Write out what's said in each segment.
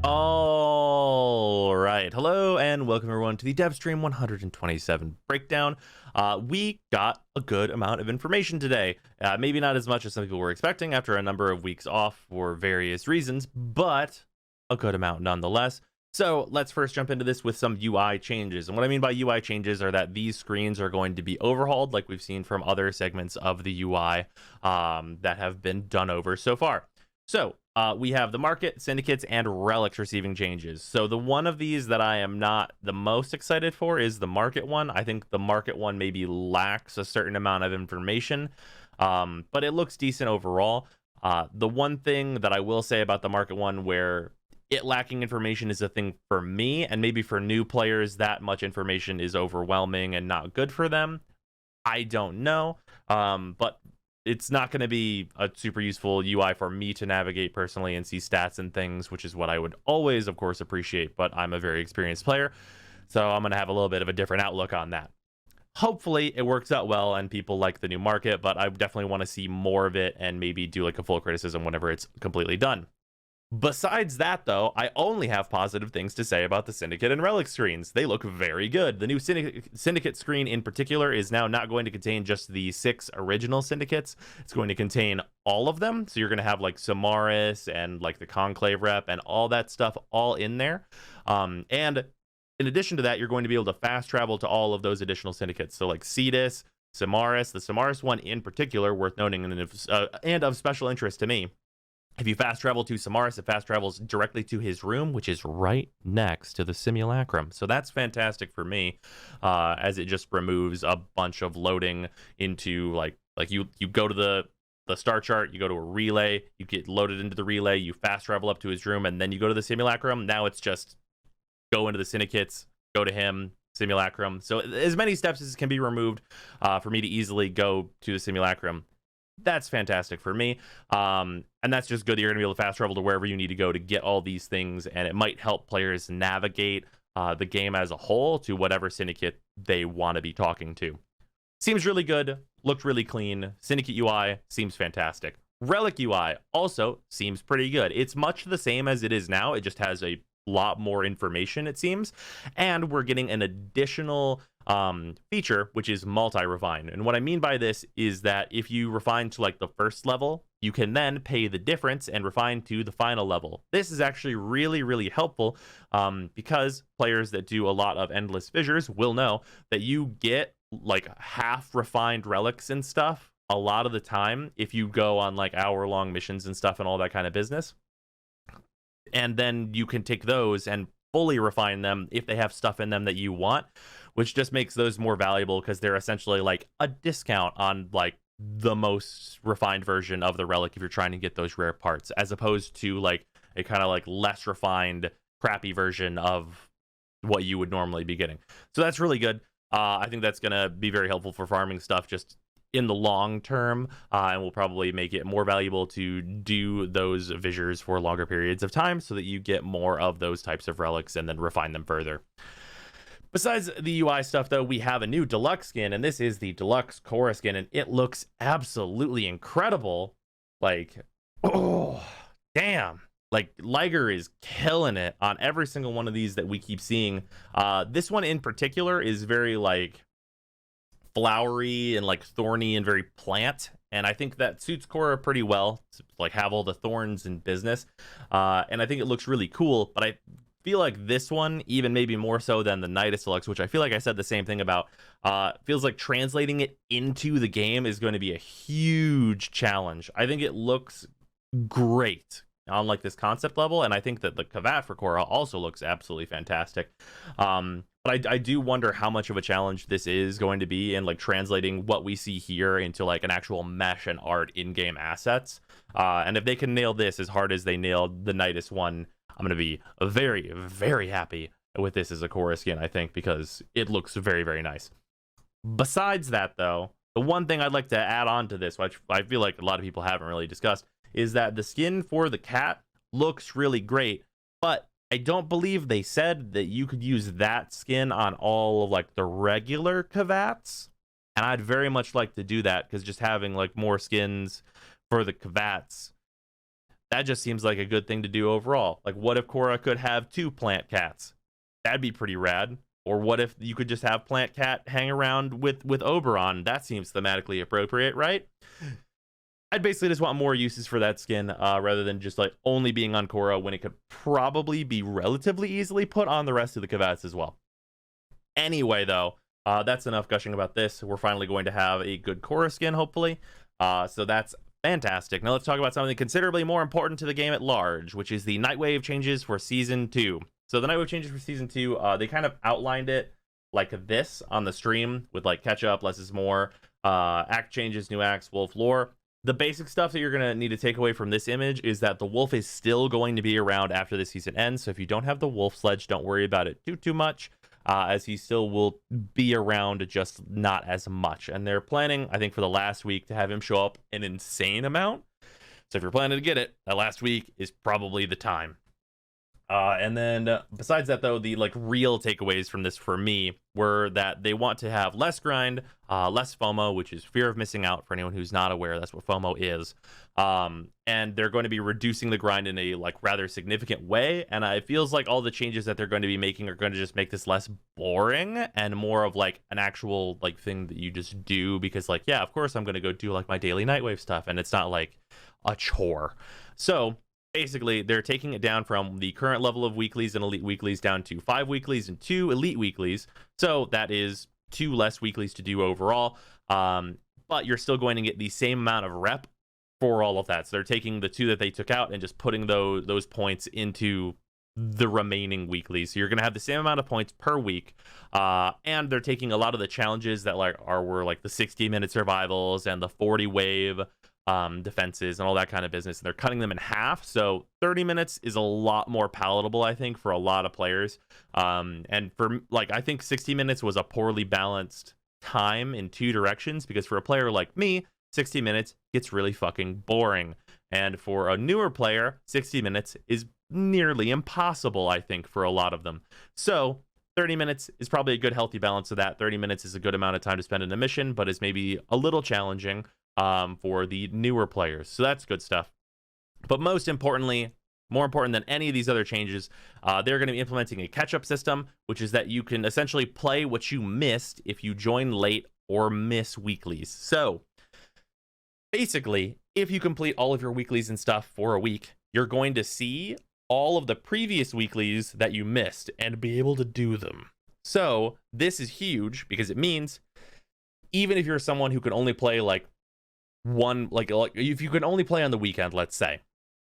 All right. Hello and welcome everyone to the Devstream 127 breakdown. We got a good amount of information today. Maybe not as much as some people were expecting after a number of weeks off for various reasons, but a good amount nonetheless. So let's first jump into this with some UI changes. And what I mean by UI changes are that these screens are going to be overhauled like we've seen from other segments of the UI that have been done over so far. So we have the market, syndicates, and relics receiving changes. So the one of these that I am not the most excited for is the market one. I think the market one maybe lacks a certain amount of information, but it looks decent overall. The one thing that I will say about the market one where it lacking information is a thing for me, and maybe for new players, that much information is overwhelming and not good for them. I don't know, but it's not going to be a super useful UI for me to navigate personally and see stats and things, which is what I would always, of course, appreciate, but I'm a very experienced player, so I'm going to have a little bit of a different outlook on that. Hopefully it works out well and people like the new market, but I definitely want to see more of it and maybe do like a full criticism whenever it's completely done. Besides that, though, I only have positive things to say about the Syndicate and Relic screens. They look very good. The new Syndicate screen in particular is now not going to contain just the 6 original Syndicates. It's going to contain all of them. So you're going to have like Samaris and like the Conclave rep and all that stuff all in there. And in addition to that, you're going to be able to fast travel to all of those additional Syndicates. So like Cetus, Samaris, the Samaris one in particular, worth noting and of special interest to me. If you fast travel to Samaris, it fast travels directly to his room, which is right next to the simulacrum. So that's fantastic for me, as it just removes a bunch of loading into like you go to the star chart, you go to a relay, you get loaded into the relay, you fast travel up to his room, and then you go to the simulacrum. Now it's just go into the syndicates, go to him, simulacrum. So as many steps as can be removed for me to easily go to the simulacrum. That's fantastic for me, and that's just good that you're going to be able to fast travel to wherever you need to go to get all these things, and it might help players navigate the game as a whole to whatever syndicate they want to be talking to. Seems really good, looked really clean. Syndicate UI seems fantastic. Relic UI also seems pretty good. It's much the same as it is now, it just has a lot more information, it seems, and we're getting an additional feature, which is multi-refine. And what I mean by this is that if you refine to like the first level, you can then pay the difference and refine to the final level. This is actually really, really helpful because players that do a lot of endless fissures will know that you get like half refined relics and stuff a lot of the time if you go on like hour-long missions and stuff and all that kind of business. And then you can take those and fully refine them if they have stuff in them that you want, which just makes those more valuable because they're essentially like a discount on like the most refined version of the relic if you're trying to get those rare parts, as opposed to like a kind of like less refined crappy version of what you would normally be getting. So that's really good. I think that's going to be very helpful for farming stuff just in the long term, and will probably make it more valuable to do those fissures for longer periods of time so that you get more of those types of relics and then refine them further. Besides the UI stuff, though, we have a new deluxe skin, and this is the deluxe Khora skin, and it looks absolutely incredible. Like, oh, damn. Like, Liger is killing it on every single one of these that we keep seeing. This one in particular is very, like, flowery and, like, thorny and very plant, and I think that suits Khora pretty well to, like, have all the thorns in business. And I think it looks really cool, but I feel like this one, even maybe more so than the Nightwave Deluxe, which I feel like I said the same thing about, feels like translating it into the game is going to be a huge challenge. I think it looks great on like this concept level, and I think that the Kavat for Khora also looks absolutely fantastic. But I do wonder how much of a challenge this is going to be in like translating what we see here into like an actual mesh and art in-game assets. And if they can nail this as hard as they nailed the Nightwave one, I'm going to be very, very happy with this as a Khora skin, I think, because it looks very, very nice. Besides that, though, the one thing I'd like to add on to this, which I feel like a lot of people haven't really discussed, is that the skin for the cat looks really great, but I don't believe they said that you could use that skin on all of like the regular Kavats, and I'd very much like to do that because just having like more skins for the Kavats That just seems like a good thing to do overall. Like, what if Khora could have 2 plant cats? That'd be pretty rad. Or what if you could just have plant cat hang around with Oberon? That seems thematically appropriate, right? I'd basically just want more uses for that skin, rather than just like only being on Khora, when it could probably be relatively easily put on the rest of the Kavats as well. Anyway, though, that's enough gushing about this. We're finally going to have a good Khora skin, hopefully. So that's fantastic. Now let's talk about something considerably more important to the game at large, which is the Nightwave changes for Season 2. So the Nightwave changes for Season 2, they kind of outlined it like this on the stream with like catch up, less is more, act changes, new acts, wolf lore. The basic stuff that you're going to need to take away from this image is that the wolf is still going to be around after the season ends. So if you don't have the wolf sledge, don't worry about it too much, as he still will be around, just not as much. And they're planning, I think, for the last week to have him show up an insane amount. So if you're planning to get it, that last week is probably the time. And then besides that, though, the like real takeaways from this for me were that they want to have less grind, less FOMO, which is fear of missing out. For anyone who's not aware, that's what FOMO is. And they're going to be reducing the grind in a like rather significant way. And it feels like all the changes that they're going to be making are going to just make this less boring and more of like an actual like thing that you just do because, like, yeah, of course I'm going to go do like my daily Nightwave stuff, and it's not like a chore. So basically, they're taking it down from the current level of weeklies and elite weeklies down to 5 weeklies and 2 elite weeklies. So that is 2 less weeklies to do overall. But you're still going to get the same amount of rep for all of that. So they're taking the 2 that they took out and just putting those points into the remaining weeklies. So you're going to have the same amount of points per week. And they're taking a lot of the challenges that were like the 60-minute survivals and the 40 wave defenses and all that kind of business, and they're cutting them in half. So 30 minutes is a lot more palatable, I think, for a lot of players. And for like, I think 60 minutes was a poorly balanced time in 2 directions, because for a player like me, 60 minutes gets really fucking boring. And for a newer player, 60 minutes is nearly impossible, I think, for a lot of them. So 30 minutes is probably a good healthy balance of that. 30 minutes is a good amount of time to spend in a mission, but is maybe a little challenging for the newer players. So that's good stuff. But most importantly, more important than any of these other changes, they're going to be implementing a catch-up system, which is that you can essentially play what you missed if you join late or miss weeklies. So basically, if you complete all of your weeklies and stuff for a week, you're going to see all of the previous weeklies that you missed and be able to do them. So this is huge because it means even if you're someone who can only play like one, like if you can only play on the weekend, let's say,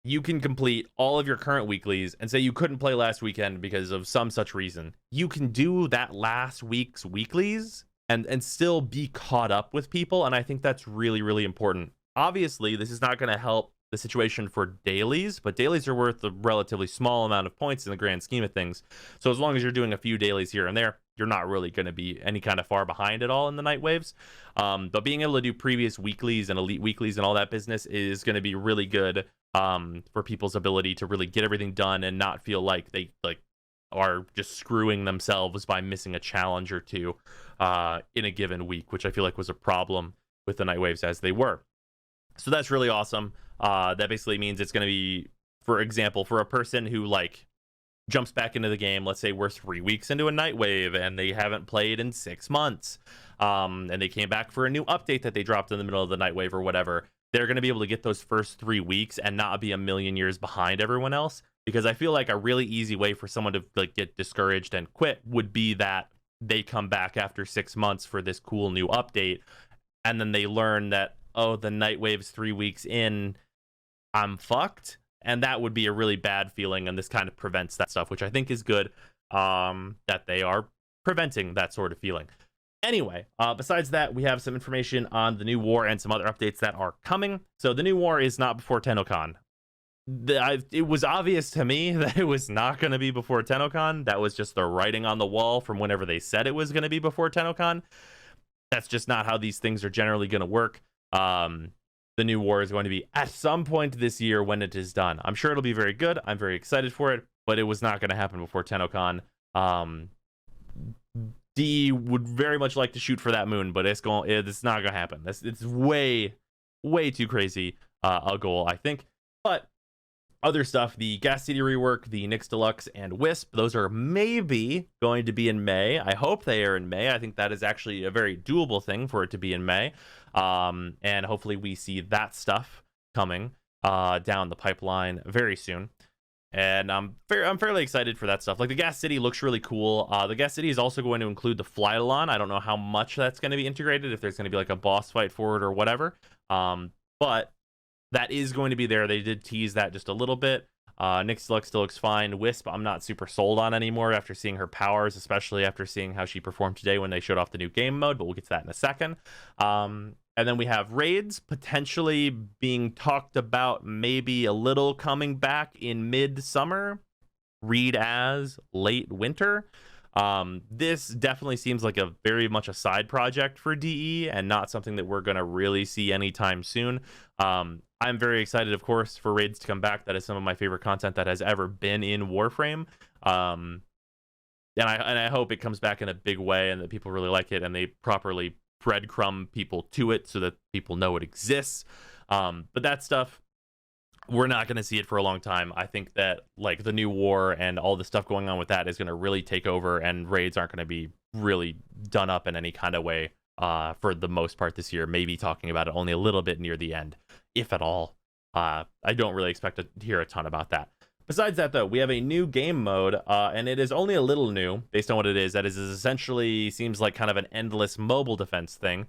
you can complete all of your current weeklies and say you couldn't play last weekend because of some such reason. You can do that last week's weeklies and still be caught up with people. And I think that's really, really important. Obviously, this is not going to help the situation for dailies, but dailies are worth a relatively small amount of points in the grand scheme of things. So as long as you're doing a few dailies here and there, you're not really going to be any kind of far behind at all in the night waves. But being able to do previous weeklies and elite weeklies and all that business is going to be really good for people's ability to really get everything done and not feel like they like are just screwing themselves by missing a challenge or 2 in a given week, which I feel like was a problem with the night waves as they were. So that's really awesome. That basically means it's going to be, for example, for a person who like jumps back into the game, let's say we're 3 weeks into a Nightwave and they haven't played in 6 months, and they came back for a new update that they dropped in the middle of the Nightwave or whatever, they're going to be able to get those first 3 weeks and not be a million years behind everyone else. Because I feel like a really easy way for someone to like get discouraged and quit would be that they come back after 6 months for this cool new update, and then they learn that, oh, the Nightwave's 3 weeks in, I'm fucked. And that would be a really bad feeling, and this kind of prevents that stuff, which I think is good, that they are preventing that sort of feeling. Anyway, besides that, we have some information on the new war and some other updates that are coming. So the new war is not before TennoCon. It was obvious to me that it was not going to be before TennoCon. That was just the writing on the wall from whenever they said it was going to be before TennoCon. That's just not how these things are generally going to work. The new war is going to be at some point this year when it is done. I'm sure it'll be very good. I'm very excited for it, but it was not going to happen before TennoCon. D would very much like to shoot for that moon, but it's not going to happen. It's way too crazy a goal, I think. But Other stuff, the Gas City rework, the Nyx Deluxe, and Wisp, those are maybe going to be in May. I hope they are in May. I think that is actually a very doable thing for it to be in May. And hopefully we see that stuff coming down the pipeline very soon. And I'm fairly excited for that stuff. Like, the Gas City looks really cool. The Gas City is also going to include the Flytalon. I don't know how much that's going to be integrated, if there's going to be like a boss fight for it or whatever. But that is going to be there. They did tease that just a little bit. Nyx Deluxe still looks fine. Wisp, I'm not super sold on anymore after seeing her powers, especially after seeing how she performed today when they showed off the new game mode, but we'll get to that in a second. And then we have raids potentially being talked about, maybe a little coming back in mid-summer, read as late winter. This definitely seems like a very much a side project for DE and not something that we're going to really see anytime soon. I'm very excited, of course, for raids to come back. That is some of my favorite content that has ever been in Warframe. And I hope it comes back in a big way and that people really like it and they properly breadcrumb people to it so that people know it exists. But that stuff, we're not going to see it for a long time. I think that like the new war and all the stuff going on with that is going to really take over, and raids aren't going to be really done up in any kind of way for the most part this year. Maybe talking about it only a little bit near the end, if at all. I don't really expect to hear a ton about that. Besides that, though, we have a new game mode, and it is only a little new based on what it is. That is essentially seems like kind of an endless mobile defense thing.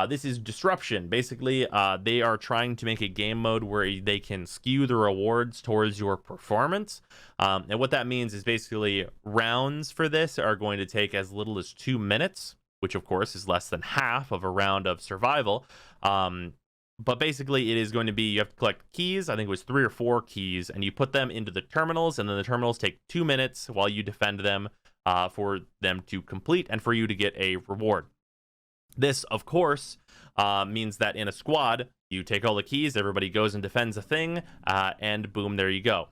This is Disruption. Basically, they are trying to make a game mode where they can skew the rewards towards your performance. And what that means is basically rounds for this are going to take as little as 2 minutes, which of course is less than half of a round of survival. But basically, it is going to be, you have to collect keys. I think it was 3 or 4 keys, and you put them into the terminals, and then the terminals take 2 minutes while you defend them for them to complete and for you to get a reward. This, of course, means that in a squad, you take all the keys, everybody goes and defends a thing, and boom, there you go.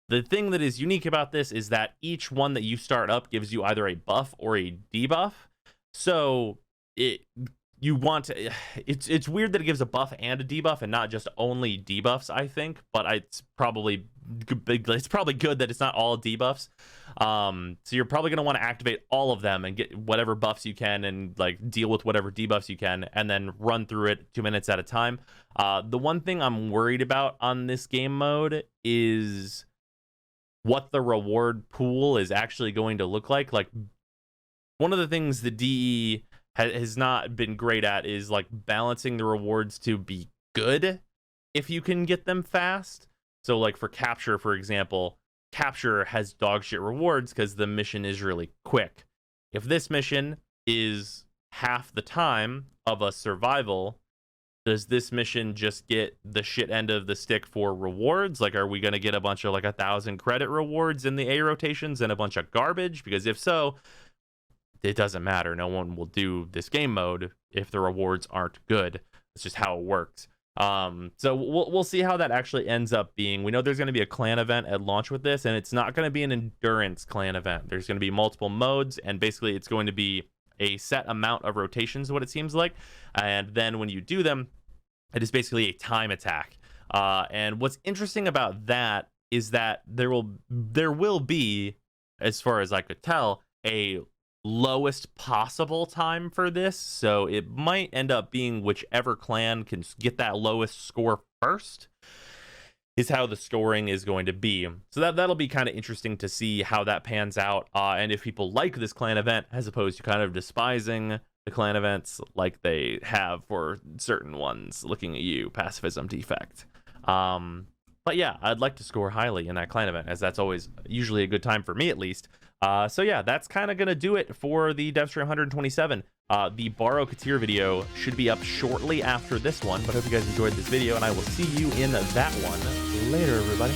The thing that is unique about this is that each one that you start up gives you either a buff or a debuff. So it's weird that it gives a buff and a debuff and not just only debuffs, I think, but it's probably good that it's not all debuffs. So you're probably going to want to activate all of them and get whatever buffs you can and like deal with whatever debuffs you can and then run through it 2 minutes at a time. The one thing I'm worried about on this game mode is what the reward pool is actually going to look like. Like, one of the things the DE has not been great at is like balancing the rewards to be good if you can get them fast. So like for capture, for example, capture has dog shit rewards because the mission is really quick. If this mission is half the time of a survival, does this mission just get the shit end of the stick for rewards? Like, are we going to get a bunch of like 1,000 credit rewards in the A rotations and a bunch of garbage? Because if so, it doesn't matter. No one will do this game mode if the rewards aren't good. It's just how it works. So we'll see how that actually ends up being. We know there's going to be a clan event at launch with this, and it's not going to be an endurance clan event. There's going to be multiple modes, and basically it's going to be a set amount of rotations, what it seems like. And then when you do them, it is basically a time attack. And what's interesting about that is that there will be, as far as I could tell, a lowest possible time for this, so it might end up being whichever clan can get that lowest score first is how the scoring is going to be. So that'll be kind of interesting to see how that pans out, and if people like this clan event as opposed to kind of despising the clan events like they have for certain ones. Looking at you, pacifism defect. But yeah, I'd like to score highly in that clan event, as that's always usually a good time for me, at least. So yeah, that's kind of going to do it for the Devstream 127. The Borrow Katir video should be up shortly after this one, but I hope you guys enjoyed this video, and I will see you in that one later, everybody.